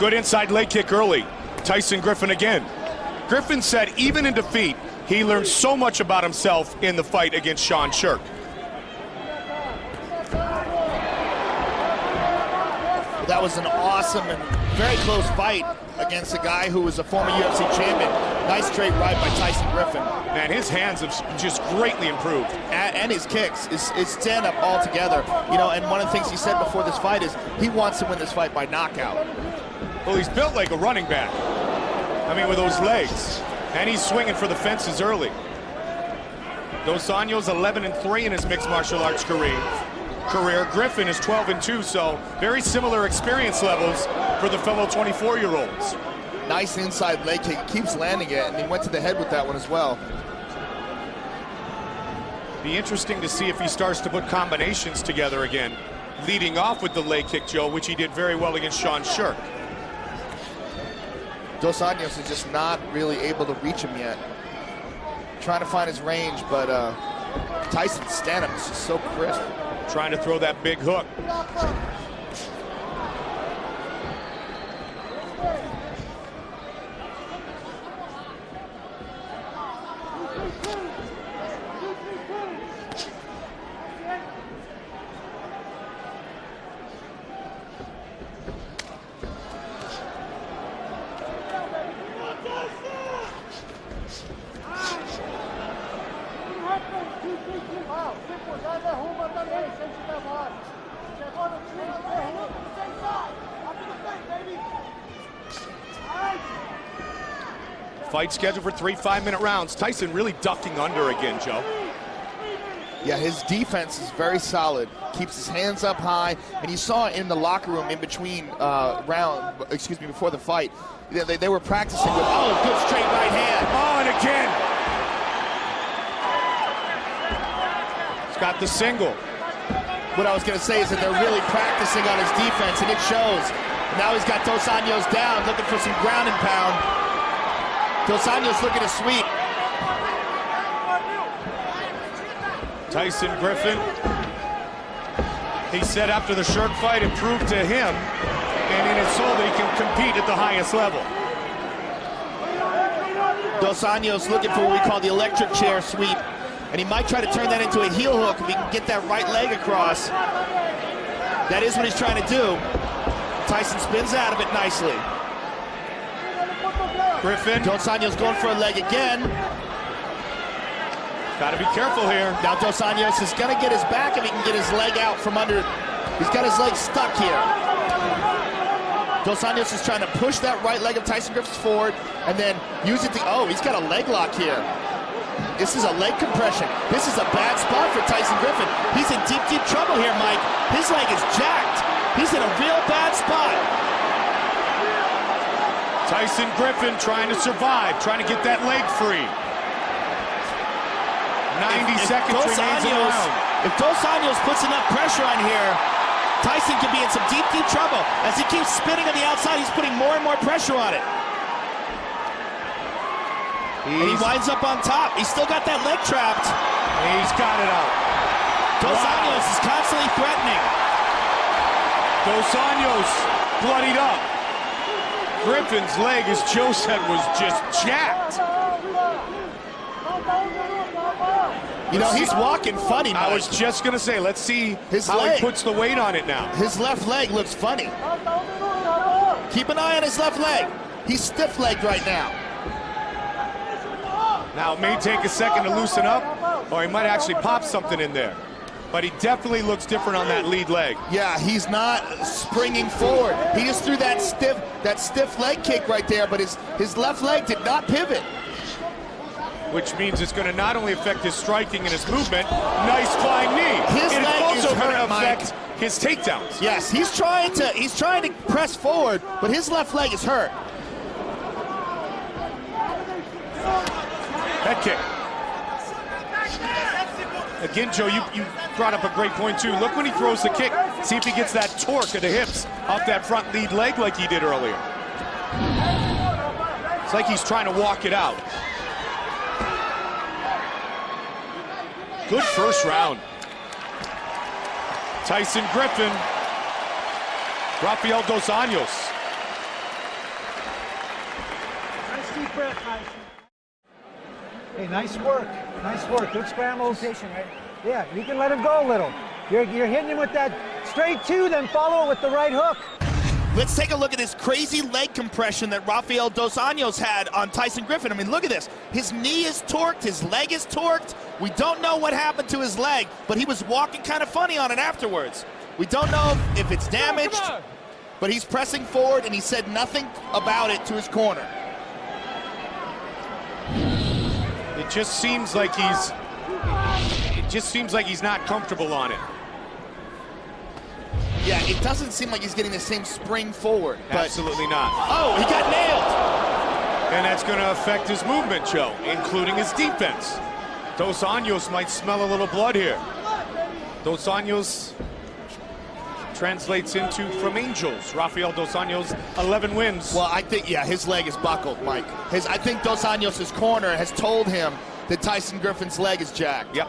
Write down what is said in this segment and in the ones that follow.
Good inside leg kick early. Tyson Griffin again. Griffin said even in defeat, he learned so much about himself in the fight against Sean Shirk. That was an awesome and very close fight against a guy who was a former UFC champion. Nice straight right by Tyson Griffin. Man, his hands have just greatly improved. And his kicks, his stand-up altogether. You know, and one of the things he said before this fight is he wants to win this fight by knockout. Well, he's built like a running back. I mean, with those legs. And he's swinging for the fences early. Dos Anjos 11-3 in his mixed martial arts career. Griffin is 12-2, so very similar experience levels for the fellow 24-year-olds. Nice inside leg kick, he keeps landing it, and he went to the head with that one as well. Be interesting to see if he starts to put combinations together again, leading off with the leg kick, Joe, which he did very well against Sean Shirk. Dos Anjos is just not really able to reach him yet. Trying to find his range, but Tyson's stand-up is just so crisp. Trying to throw that big hook. Fight scheduled for 3 5-minute rounds. Tyson really ducking under again, Joe. Yeah, his defense is very solid. Keeps his hands up high, and you saw it in the locker room in between before the fight. They were practicing with, good straight right hand. Oh, and again. He's got the single. What I was going to say is that they're really practicing on his defense, and it shows. Now he's got Dos Anjos down, looking for some ground and pound. Dos Anjos looking to sweep. Tyson Griffin, he said after the Shirk fight, it proved to him and in his soul that he can compete at the highest level. Dos Anjos looking for what we call the electric chair sweep, and he might try to turn that into a heel hook if he can get that right leg across. That is what he's trying to do. Tyson spins out of it nicely. Griffin. Dos Anjos going for a leg again. Got to be careful here. Now Dos Anjos is going to get his back if he can get his leg out from under. He's got his leg stuck here. Dos Anjos is trying to push that right leg of Tyson Griffin's forward and then use it to, he's got a leg lock here. This is a leg compression. This is a bad spot for Tyson Griffin. He's in deep, deep trouble here, Mike. His leg is jacked. He's in a real bad spot. Tyson Griffin trying to survive, trying to get that leg free. 90 seconds remains in the round. If Dos Anjos puts enough pressure on here, Tyson could be in some deep, deep trouble. As he keeps spinning on the outside, he's putting more and more pressure on it. And he winds up on top. He's still got that leg trapped. He's got it out. Dos Anjos is constantly threatening. Dos Anjos bloodied up. Griffin's leg, as Joe said, was just jacked. You know, he's walking funny, Mike. I was just going to say, let's see how he puts the weight on it now. His left leg looks funny. Keep an eye on his left leg. He's stiff-legged right now. Now, it may take a second to loosen up, or he might actually pop something in there. But he definitely looks different on that lead leg. Yeah, he's not springing forward. He just threw that stiff leg kick right there, but his left leg did not pivot. Which means it's going to not only affect his striking and his movement, nice flying knee. His leg is also going to hurt, affect Mike. his takedowns. Yes, he's trying to press forward, but his left leg is hurt. Head kick. Again, Joe, you brought up a great point, too. Look when he throws the kick. See if he gets that torque of the hips off that front lead leg like he did earlier. It's like he's trying to walk it out. Good first round. Tyson Griffin, Rafael dos Anjos. Deep breath, Tyson. Hey, nice work. Nice work. Good scrambles. Right? Yeah, you can let him go a little. You're hitting him with that straight two, then follow it with the right hook. Let's take a look at this crazy leg compression that Rafael dos Anjos had on Tyson Griffin. I mean, look at this. His knee is torqued, his leg is torqued. We don't know what happened to his leg, but he was walking kind of funny on it afterwards. We don't know if it's damaged, but he's pressing forward, and he said nothing about it to his corner. It just seems like he's not comfortable on it. Yeah, it doesn't seem like he's getting the same spring forward. Absolutely not. Oh, he got nailed. And that's going to affect his movement, Joe, including his defense. Dos Anjos might smell a little blood here. Dos Anjos translates into from Angels. Rafael dos Anjos, 11 wins. Well, I think, yeah, his leg is buckled, Mike. I think Dos Anjos' corner has told him that Tyson Griffin's leg is jacked. Yep.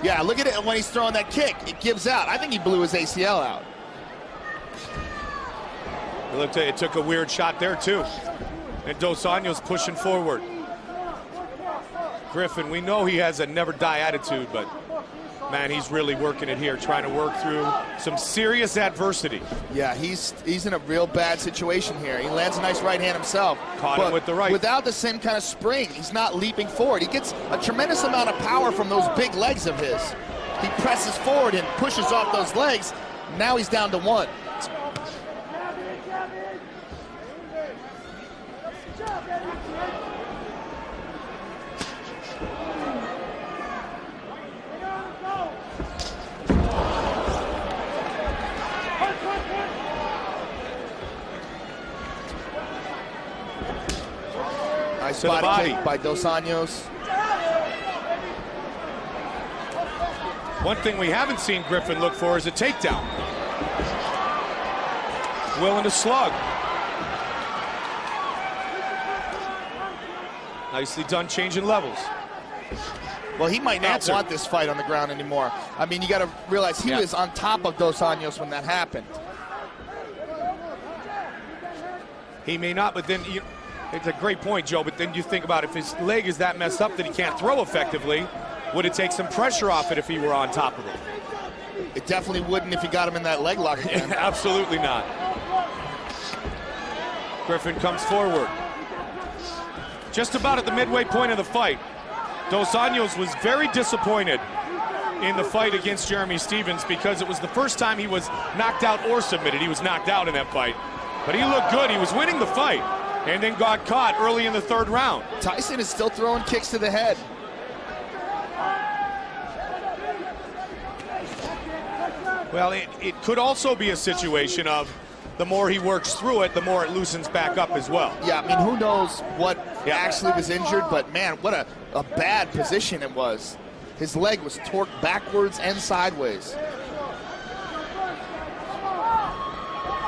Yeah, look at it when he's throwing that kick. It gives out. I think he blew his ACL out. It took a weird shot there, too. And Dos Anjos pushing forward. Griffin, we know he has a never-die attitude, but, man, he's really working it here, trying to work through some serious adversity. Yeah, he's in a real bad situation here. He lands a nice right hand himself. Caught him with the right. Without the same kind of spring, he's not leaping forward. He gets a tremendous amount of power from those big legs of his. He presses forward and pushes off those legs. Now he's down to one. Nice body kick by Dos Anjos. One thing we haven't seen Griffin look for is a takedown. Willing to slug. Nicely done, changing levels. Well, he might not want this fight on the ground anymore. I mean, you got to realize he was on top of Dos Anjos when that happened. He may not, but then it's a great point, Joe, but then you think about if his leg is that messed up that he can't throw effectively, would it take some pressure off it if he were on top of it? It definitely wouldn't if you got him in that leg lock again. Absolutely not. Griffin comes forward. Just about at the midway point of the fight, Dos Anjos was very disappointed in the fight against Jeremy Stephens because it was the first time he was knocked out or submitted. He was knocked out in that fight, but he looked good. He was winning the fight and then got caught early in the third round. Tyson is still throwing kicks to the head. Well, it could also be a situation of the more he works through it, the more it loosens back up as well. Yeah, I mean, who knows what actually was injured, but man, what a bad position it was. His leg was torqued backwards and sideways.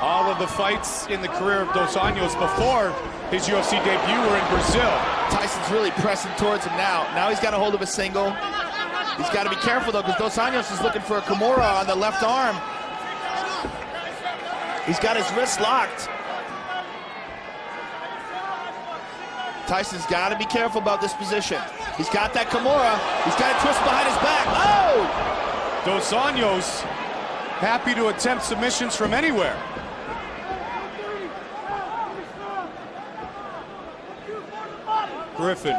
All of the fights in the career of Dos Anjos before his UFC debut were in Brazil. Tyson's really pressing towards him now. Now he's got a hold of a single. He's got to be careful, though, because Dos Anjos is looking for a Kimura on the left arm. He's got his wrist locked. Tyson's got to be careful about this position. He's got that Kimura. He's got a twist behind his back. Oh! Dos Anjos happy to attempt submissions from anywhere. Griffin,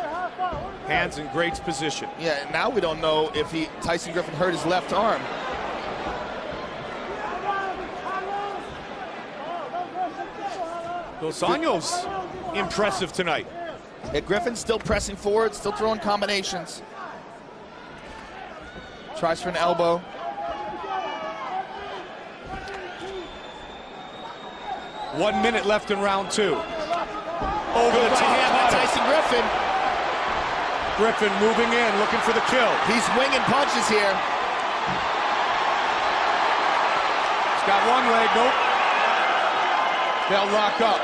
hands in great position. Yeah, now we don't know if Tyson Griffin hurt his left arm. Dos Anjos, impressive tonight. Yeah, Griffin's still pressing forward, still throwing combinations. Tries for an elbow. One minute left in round two. Over the top hand by Tyson Griffin. Griffin moving in, looking for the kill. He's winging punches here. He's got one leg, nope. They'll lock up.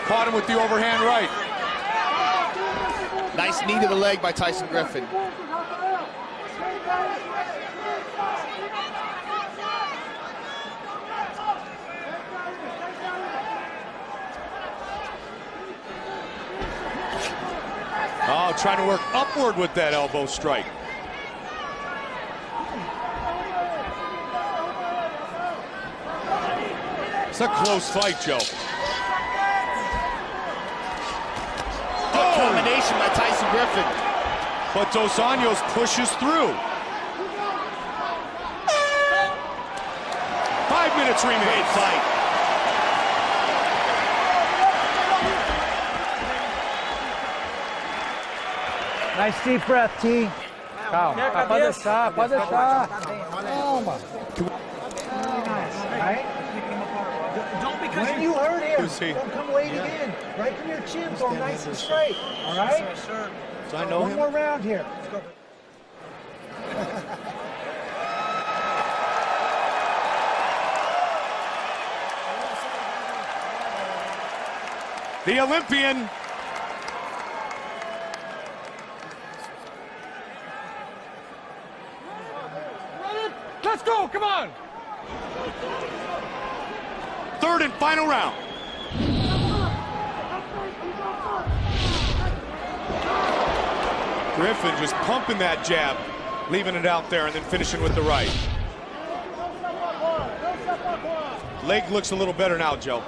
Caught him with the overhand right. Nice knee to the leg by Tyson Griffin. Now trying to work upward with that elbow strike. It's a close fight, Joe. Good combination by Tyson Griffin. But Dos Anjos pushes through. 5 minutes remain. Great fight. Nice deep breath, T. Calma, pode deixar, pode deixar. Calma. Very nice, right? When you hurt him, don't come waiting in. Right from your chin, go nice and straight. All right? So I know One him. more round here. The Olympian. Let's go, come on! Third and final round. Griffin just pumping that jab, leaving it out there and then finishing with the right. Leg looks a little better now, Joe.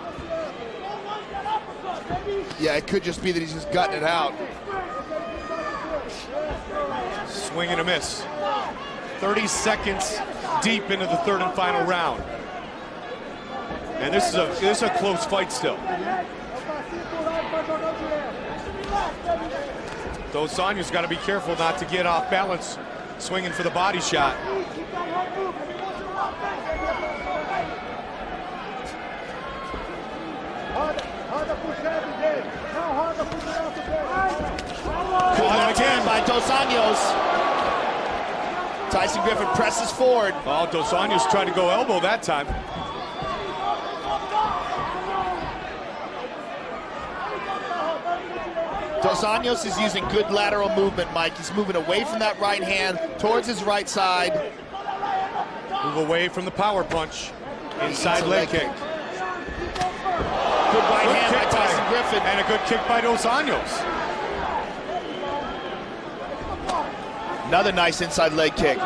Yeah, it could just be that he's just gutting it out. Swing and a miss. 30 seconds deep into the third and final round. And this is a close fight still. Dos Anjos got to be careful not to get off balance, swinging for the body shot. Good left hand by Dos Anjos. Tyson Griffin presses forward. Oh, Dos Anjos tried to go elbow that time. Dos Anjos is using good lateral movement, Mike. He's moving away from that right hand towards his right side. Move away from the power punch. Inside leg kick. Good right hand by Tyson Griffin. And a good kick by Dos Anjos. Another nice inside leg kick.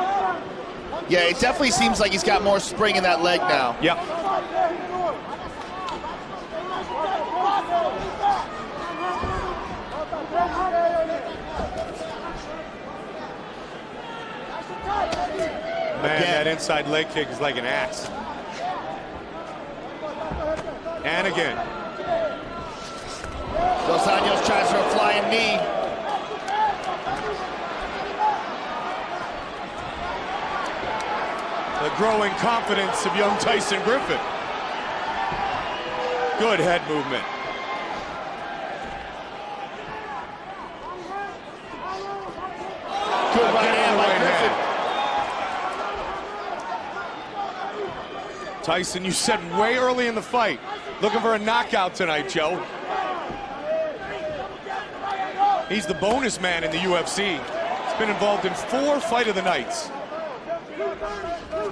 Yeah, it definitely seems like he's got more spring in that leg now. Yep. Man, that inside leg kick is like an axe. And again. Dos Anjos tries for a flying knee. The growing confidence of young Tyson Griffin. Good head movement. Good right hand by Griffin. Tyson, you said way early in the fight, looking for a knockout tonight, Joe. He's the bonus man in the UFC. He's been involved in 4 Fight of the Nights.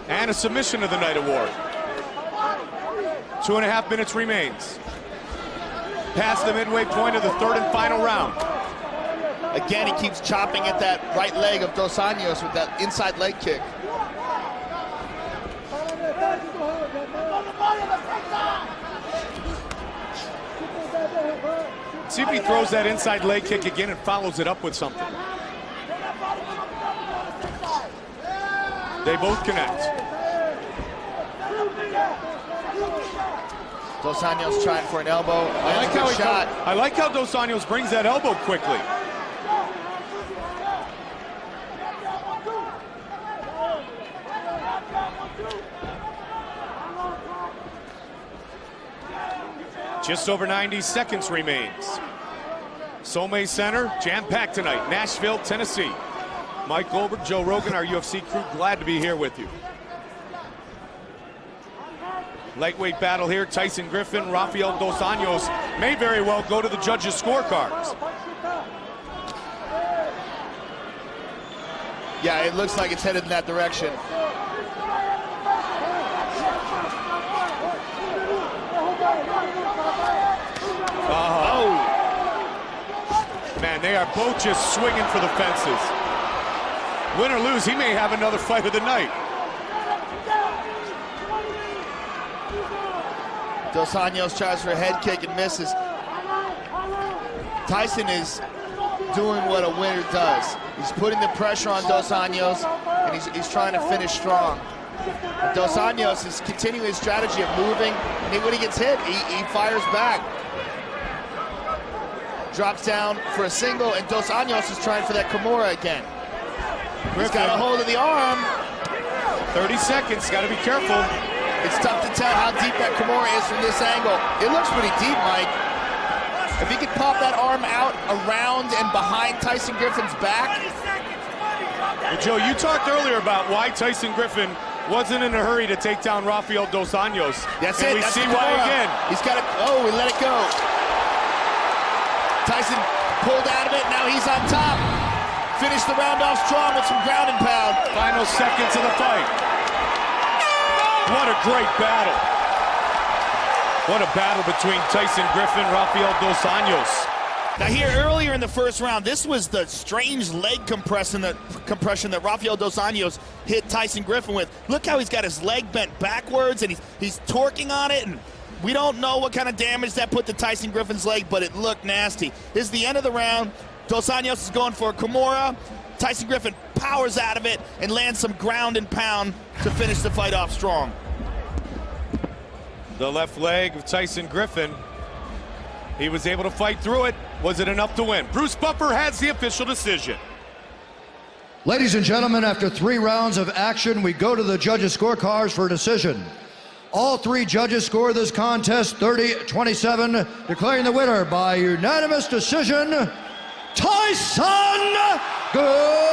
And a Submission of the Night award. 2.5 minutes remains. Past the midway point of the third and final round. Again, he keeps chopping at that right leg of Dos Anjos with that inside leg kick. See if he throws that inside leg kick again and follows it up with something. They both connect. Dos Anjos trying for an elbow. I like how Dos Anjos brings that elbow quickly. Just over 90 seconds remains. Somé Center, jam-packed tonight. Nashville, Tennessee. Mike Goldberg, Joe Rogan, our UFC crew, glad to be here with you. Lightweight battle here. Tyson Griffin, Rafael dos Anjos may very well go to the judges' scorecards. Yeah, it looks like it's headed in that direction. Man, they are both just swinging for the fences. Win or lose, he may have another fight of the night. Dos Anjos tries for a head kick and misses. Tyson is doing what a winner does. He's putting the pressure on Dos Anjos, and he's trying to finish strong. Dos Anjos is continuing his strategy of moving, and when he gets hit, he fires back. Drops down for a single, and Dos Anjos is trying for that Kimura again. He's got a hold of the arm. 30 seconds, gotta be careful. It's tough to tell how deep that Kimura is from this angle. It looks pretty deep, Mike. If he could pop that arm out around and behind Tyson Griffin's back. Well, Joe, you talked earlier about why Tyson Griffin wasn't in a hurry to take down Rafael dos Anjos. That's and it. we That's see the why Kimura. again. He's got it. Oh, we let it go. Tyson pulled out of it. Now he's on top. Finished the round off strong with some ground and pound. Final seconds of the fight. What a great battle. What a battle between Tyson Griffin, Rafael dos Anjos. Now here earlier in the first round, this was the strange leg compression that Rafael dos Anjos hit Tyson Griffin with. Look how he's got his leg bent backwards and he's torquing on it, and we don't know what kind of damage that put to Tyson Griffin's leg, but it looked nasty. This is the end of the round. Dos Anjos is going for a Kimura. Tyson Griffin powers out of it and lands some ground and pound to finish the fight off strong. The left leg of Tyson Griffin. He was able to fight through it. Was it enough to win? Bruce Buffer has the official decision. Ladies and gentlemen, after 3 rounds of action, we go to the judges' scorecards for a decision. All 3 judges score this contest 30-27, declaring the winner by unanimous decision, Tyson Griffin!